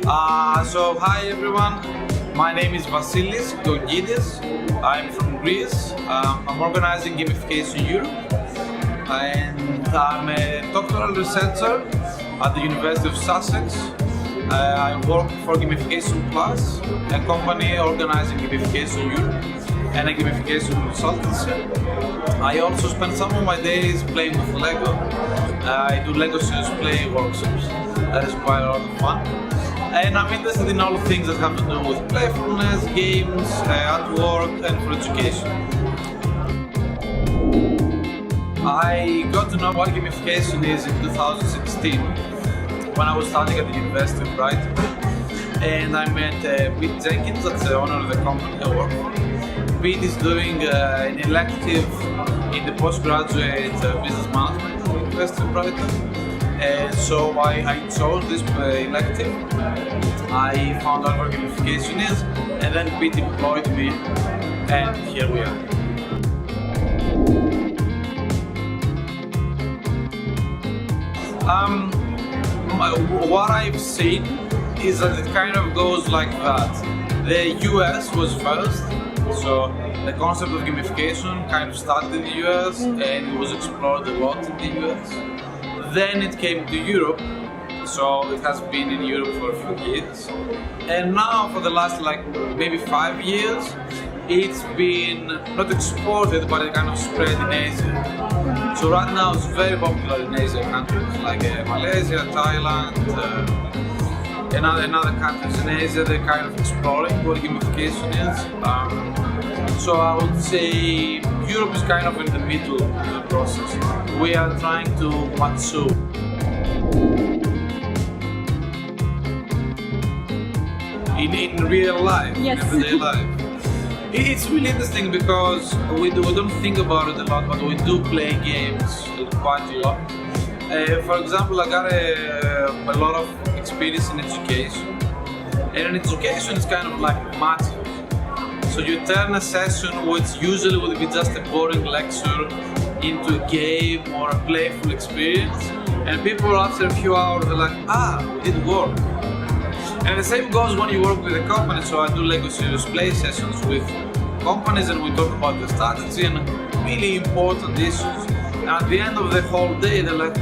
Hi everyone, my name is Vasilis Georgidis. I'm from Greece. I'm organizing Gamification Europe and I'm a doctoral researcher at the University of Sussex. I work for Gamification Plus, a company organizing Gamification Europe and a gamification consultancy. I also spend some of my days playing with Lego. I do Lego Serious Play workshops. That is quite a lot of fun. And I'm interested in all things that have to do with playfulness, games, at work and for education. I got to know what gamification is in 2016 when I was studying at the University of Brighton. And I met Pete Jenkins, that's the owner of the company I work for. Pete is doing an elective in the postgraduate business management at the University of Brighton. And so I chose this elective. I found out what gamification is, and then Pete employed me, and here we are. What I've seen is that it kind of goes like that. The US was first, so the concept of gamification kind of started in the US and it was explored a lot in the US. Then it came to Europe, so it has been in Europe for a few years. And now for the last maybe 5 years, it's been not exported, but it kind of spread in Asia. So right now it's very popular in Asian countries like Malaysia, Thailand, and other countries in Asia. They're kind of exploring what gamification is. So I would say Europe is kind of in the middle of the process. We are trying to mature. In real life, yes. In everyday life. It's really interesting because we don't think about it a lot, but we do play games quite a lot. For example, I got a lot of experience in education. And in education, it's kind of like magic. So you turn a session which usually would be just a boring lecture into a game or a playful experience. And people after a few hours are like, we did work. And the same goes when you work with a company. So I do Lego Serious Play sessions with companies and we talk about the strategy and really important issues. And at the end of the whole day, they're like,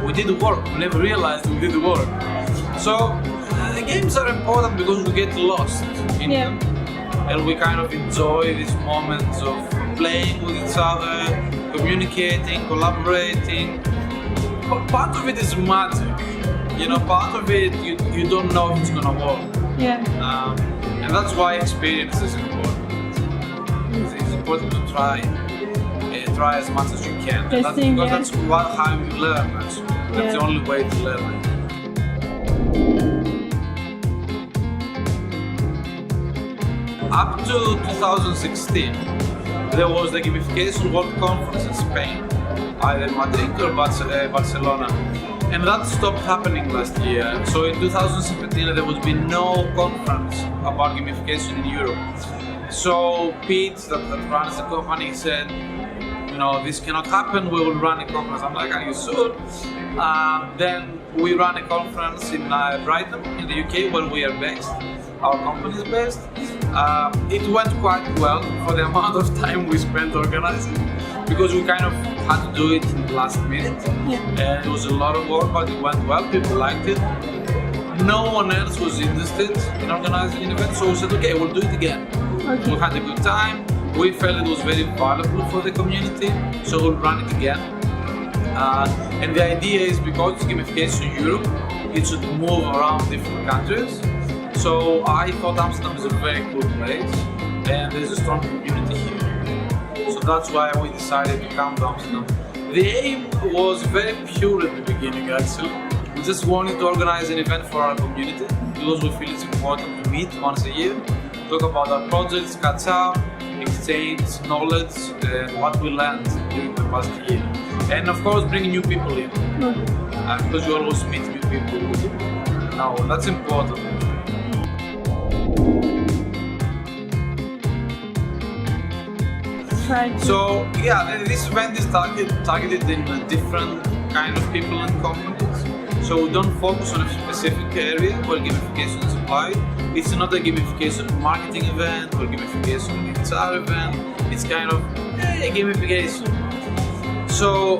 we did work. We never realized we did work. So the games are important because we get lost in them. And we kind of enjoy these moments of playing with each other, communicating, collaborating. But part of it is magic. You know, part of it, you don't know if it's gonna work. And that's why experience is important. It's important to try as much as you can. That's how you learn. That's the only way to learn. Up to 2016, there was the Gamification World Conference in Spain, either Madrid or Barcelona. And that stopped happening last year. So in 2017 there would be no conference about gamification in Europe. So Pete, that runs the company, said, this cannot happen, we will run a conference. I'm like, are you sure? Then we ran a conference in Brighton, in the UK, where we are based. Our company is based. It went quite well for the amount of time we spent organizing, because we kind of had to do it in the last minute. And it was a lot of work, but it went well, people liked it. No one else was interested in organizing an event, so we said, okay, we'll do it again. We had a good time, we felt it was very valuable for the community, so we'll run it again. And the idea is, because it's Gamification Europe, it should move around different countries. So I thought Amsterdam is a very cool place, and there's a strong community here. So that's why we decided to come to Amsterdam. The aim was very pure at the beginning, actually. We just wanted to organize an event for our community because we feel it's important to meet once a year, talk about our projects, catch up, exchange knowledge and what we learned during the past year. And of course, bring new people in, because you always meet new people. Now, that's important. So yeah, this event is targeted in different kind of people and companies. So we don't focus on a specific area where gamification is applied. It's not a gamification marketing event or gamification HR event. It's kind of a gamification. So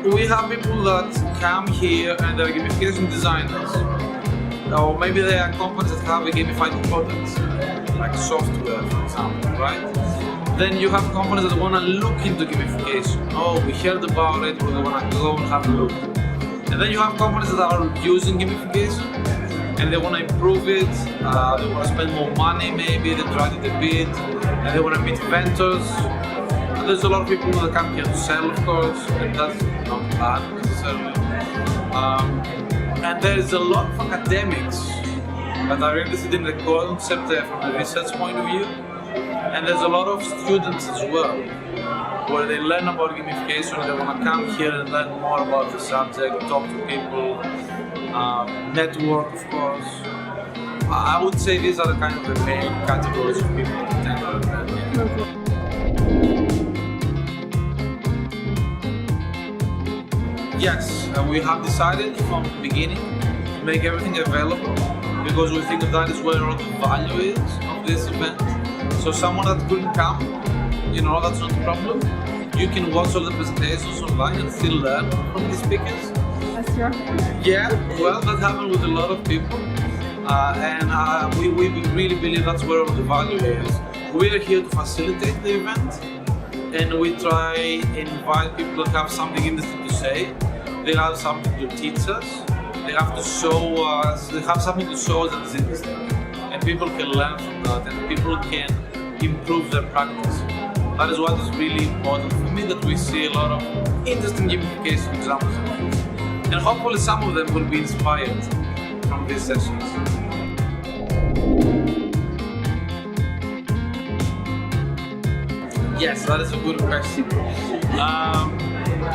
we have people that come here and they're gamification designers. Or maybe they are companies that have a gamified products, like software, for example, right? Then you have companies that want to look into gamification. Oh, we heard about it, we want to go and have a look. And then you have companies that are using gamification and they want to improve it, they want to spend more money maybe, they tried it a bit, and they want to meet vendors. And there's a lot of people that come here to sell, of course, and that's not bad necessarily. And there's a lot of academics that are interested in the concept from a research point of view. And there's a lot of students as well, where they learn about gamification and they want to come here and learn more about the subject, talk to people, network, of course. I would say these are the kind of the main categories of people that attend our event. Yes, we have decided from the beginning to make everything available because we think that is where all the value is of this event. So someone that couldn't come, that's not a problem. You can watch all the presentations online and still learn from the speakers. That's true. Yeah, well, that happened with a lot of people. We really believe that's where all the value is. We are here to facilitate the event and we try and invite people that have something interesting to say. They have something to teach us. They have something to show us that is interesting. And people can learn from that and people can improve their practice. That is what is really important for me, that we see a lot of interesting gamification examples. And hopefully some of them will be inspired from these sessions. Yes, that is a good question.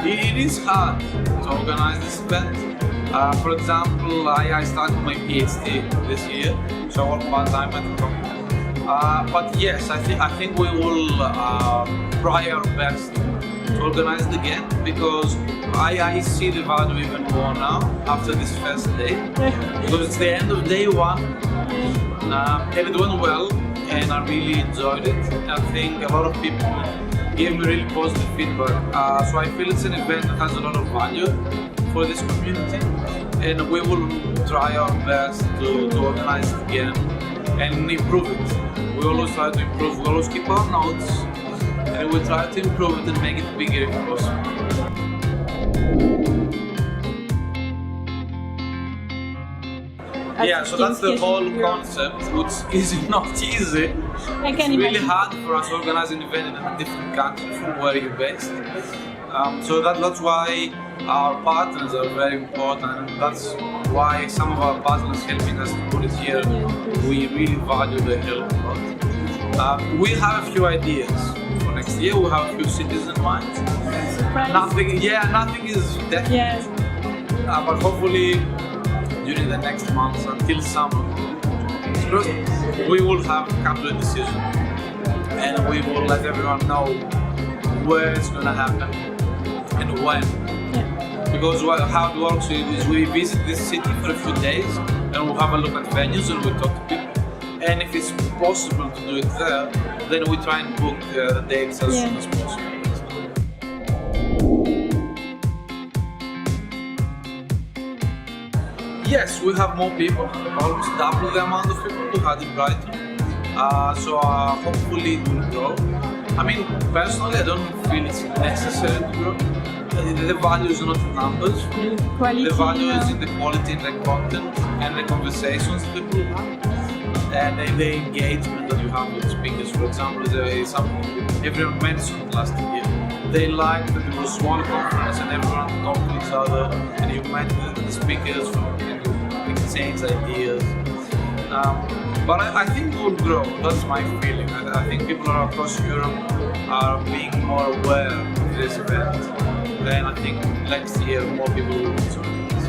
It is hard to organize this event. For example, I started my PhD this year, so I work part-time at the company. But yes, I think we will try our best to organize it again because I see the value even more now after this first day because it's the end of day one and it went well and I really enjoyed it. I think a lot of people gave me really positive feedback. So I feel it's an event that has a lot of value for this community and we will try our best to organize it again and improve it. We always try to improve, we always keep our notes and we try to improve it and make it bigger if possible. Yeah, so that's the whole concept, which is not easy. It's really hard for us to organize an event in a different country from where you're based. So that's why our partners are very important, and that's why some of our partners helping us to put it here. We really value their help a lot. We have a few ideas for next year. We have a few cities in mind. Nothing is definite. Yes. But hopefully during the next months until summer, we will have come to a decision and we will let everyone know where it's going to happen and when. Because how it works is we visit this city for a few days and we'll have a look at venues and we talk to people. And if it's possible to do it there, then we try and book the dates as soon as possible. Yes, we have more people, almost double the amount of people we had in Brighton. So hopefully it will grow. I mean, personally, I don't feel it's necessary to grow. The value is not in numbers. The value is in the quality and the content and the conversations that people have. And the engagement that you have with the speakers. For example, everyone mentioned last year. They liked that it was a small conference and everyone talked to each other and you met the speakers and you exchange ideas. But I think it will grow, that's my feeling. I think people across Europe are being more aware of this event. Then I think next year more people will join this.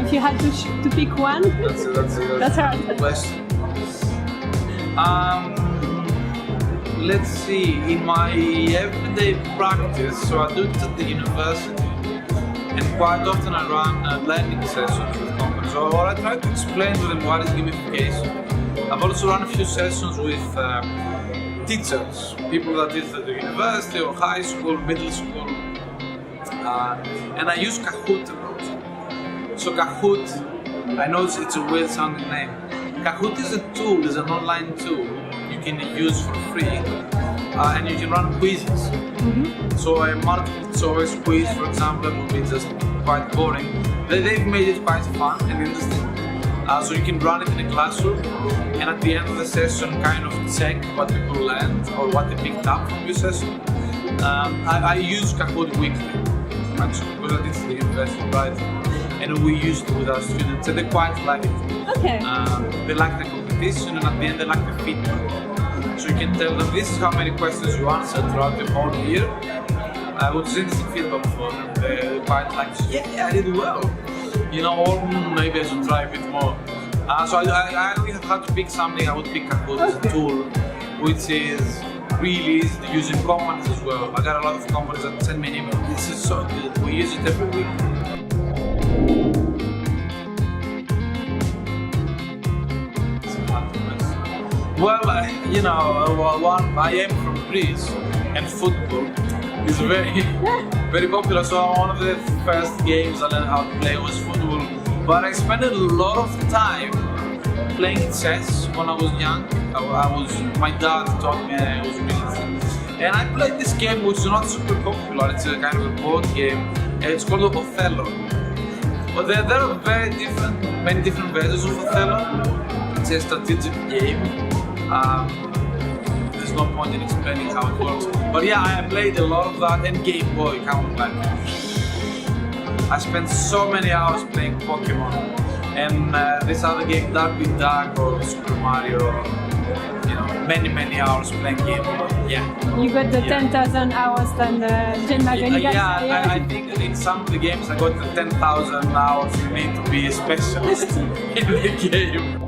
If you had to pick one, that's hard. Question. let's see, in my everyday practice, so I do it at the university, and quite often I run learning sessions with companies, or I try to explain to them what is gamification. I've also run a few sessions with teachers, people that teach at the university or high school, middle school, and I use Kahoot a lot. So Kahoot, I know it's a weird sounding name. Kahoot is a tool, is an online tool you can use for free, and you can run quizzes. So a multiple choice quiz, for example, would be just quite boring. They've made it quite fun and interesting. So you can run it in a classroom, and at the end of the session kind of check what people learned or what they picked up from your session. I use Kahoot weekly, actually, because I did the university, right? And we used it with our students, and they quite like it. Okay. They like the competition, and at the end they like the feedback. So you can tell them this is how many questions you answered throughout the whole year. Which is interesting feedback for them. They quite like, yeah, I did well. You know, or maybe I should try a bit more. So I really had to pick something. I would pick Kahoot as a tool, which is really easy to use in companies as well. I got a lot of companies that send me an email. This is so good. We use it every week. Well, you know, I am from Greece, and football is very popular. So one of the first games I learned how to play was football. But I spent a lot of time playing chess when I was young. My dad taught me, I was really, and I played this game which is not super popular. It's a kind of a board game. It's called Othello. But there are many different versions of Othello. It's a strategic game. There's no point in explaining how it works. But yeah, I played a lot of that, and Game Boy, come on, man. I spent so many hours playing Pokemon, and this other game, Darkwing Duck or Super Mario, you know, many hours playing Game Boy. Yeah. You got the 10,000 hours than Gen Magani guys. Yeah, I think in some of the games I got the 10,000 hours. You need to be a specialist in the game.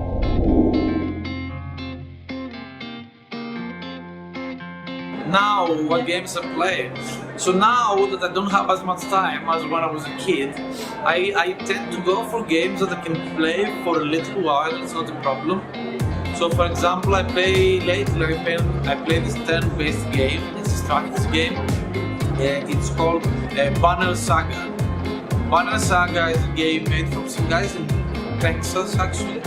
Now, what games I play? So now that I don't have as much time as when I was a kid, I tend to go for games that I can play for a little while. It's not a problem. So, for example, I play this turn-based game. It's a strategy game. It's called Banner Saga. Banner Saga is a game made from some guys in Texas, actually,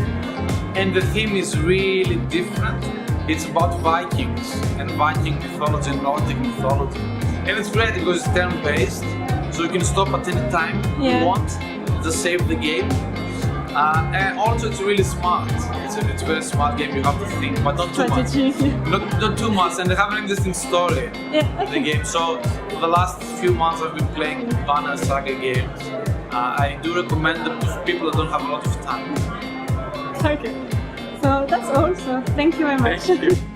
and the theme is really different. It's about Vikings and Viking mythology and Nordic mythology. And it's great because it's turn-based, so you can stop at any time you want, just save the game. And also it's really smart. It's a very smart game, you have to think, but not too much. Not too much, and they have an interesting story, the game. So for the last few months I've been playing Banner Saga games. I do recommend them to people that don't have a lot of time. Okay. So that's all. So thank you very much. Thank you.